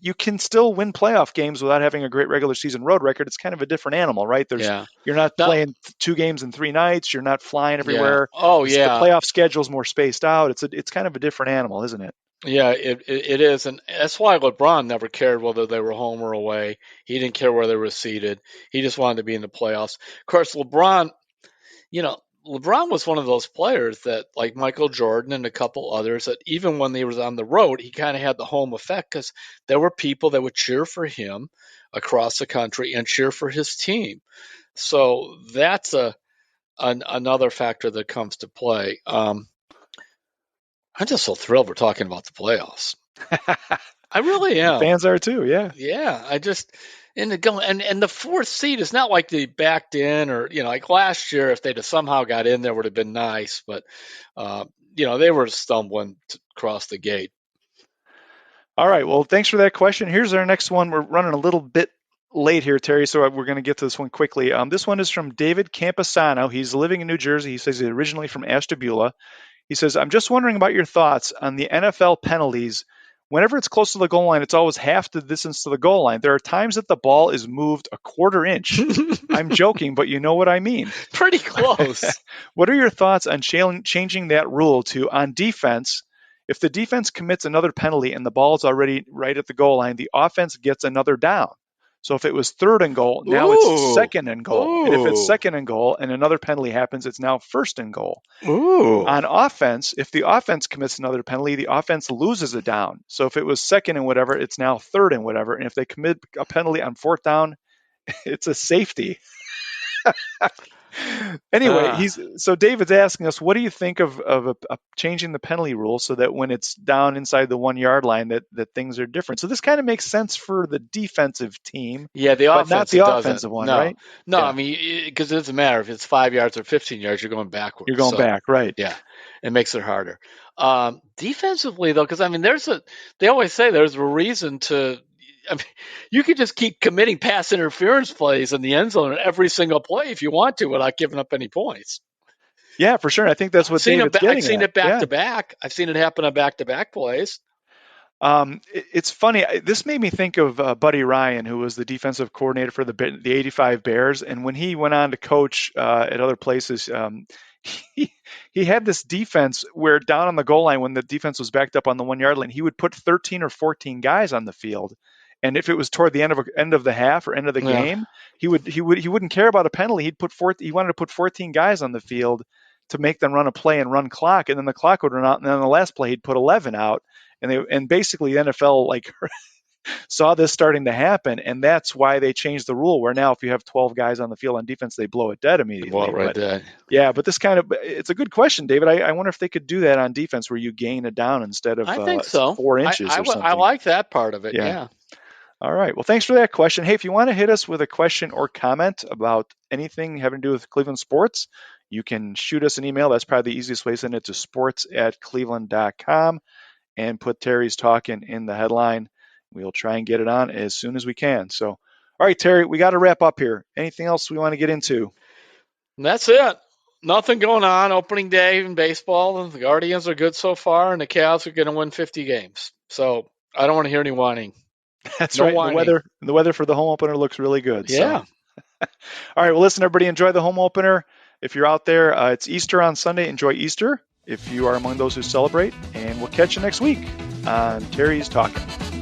You can still win playoff games without having a great regular season road record. It's kind of a different animal, right? You're not playing 2 games in 3 nights. You're not flying everywhere. The playoff schedule's more spaced out. It's kind of a different animal, isn't it? Yeah, it is. And that's why LeBron never cared whether they were home or away. He didn't care where they were seated. He just wanted to be in the playoffs. Of course, LeBron was one of those players that, like Michael Jordan and a couple others, that even when he was on the road, he kind of had the home effect, because there were people that would cheer for him across the country and cheer for his team. So that's another factor that comes to play. I'm just so thrilled we're talking about the playoffs. I really am. Fans are too, yeah. Yeah, I just and the 4th seed is not like they backed in, or like last year, if they'd have somehow got in there, would have been nice, but they were stumbling to cross the gate. All right, well, thanks for that question. Here's our next one. We're running a little bit late here, Terry, so we're going to get to this one quickly. This one is from David Campesano. He's living in New Jersey. He says he's originally from Ashtabula. He says, I'm just wondering about your thoughts on the NFL penalties. Whenever it's close to the goal line, it's always half the distance to the goal line. There are times that the ball is moved a quarter inch. I'm joking, but you know what I mean. Pretty close. What are your thoughts on changing that rule to, on defense, if the defense commits another penalty and the ball is already right at the goal line, the offense gets another down. So if it was 3rd and goal, now it's 2nd and goal. And if it's 2nd and goal and another penalty happens, it's now 1st and goal. On offense, if the offense commits another penalty, the offense loses a down. So if it was 2nd and whatever, it's now 3rd and whatever. And if they commit a penalty on 4th down, it's a safety. Anyway, so David's asking us, what do you think of changing the penalty rule so that when it's down inside the 1 yard line that things are different? So this kind of makes sense for the defensive team, the but not the offensive one, right? No, I mean, because it doesn't matter if it's 5 yards or 15 yards, you're going backwards. You're going back, right? Yeah, it makes it harder. Defensively, though, because I mean, they always say there's a reason to. I mean, you could just keep committing pass interference plays in the end zone in every single play if you want to, without giving up any points. Yeah, for sure. I think that's what David's getting at. I've seen it back to back. I've seen it happen on back-to-back plays. It's funny. This made me think of Buddy Ryan, who was the defensive coordinator for the 85 Bears. And when he went on to coach at other places, he had this defense where down on the goal line, when the defense was backed up on the 1 yard line, he would put 13 or 14 guys on the field. And if it was toward the end of the half or end of the game, he wouldn't care about a penalty. He wanted to put 14 guys on the field to make them run a play and run clock, and then the clock would run out, and then on the last play he'd put 11 out, and basically the NFL like saw this starting to happen, and that's why they changed the rule where now if you have 12 guys on the field on defense, they blow it dead immediately. Blow it right dead. Yeah, but it's a good question, David. I wonder if they could do that on defense where you gain a down instead of I think so. 4 inches or something. I like that part of it, yeah. All right. Well, thanks for that question. Hey, if you want to hit us with a question or comment about anything having to do with Cleveland sports, you can shoot us an email. That's probably the easiest way to send it to sports@cleveland.com and put Terry's Talkin in the headline. We'll try and get it on as soon as we can. So, all right, Terry, we got to wrap up here. Anything else we want to get into? That's it. Nothing going on. Opening day in baseball. The Guardians are good so far, and the Cavs are going to win 50 games. So I don't want to hear any whining. That's right. Whining. The weather for the home opener looks really good. Yeah. So. All right. Well, listen, everybody, enjoy the home opener. If you're out there, it's Easter on Sunday. Enjoy Easter if you are among those who celebrate. And we'll catch you next week on Terry's Talkin'.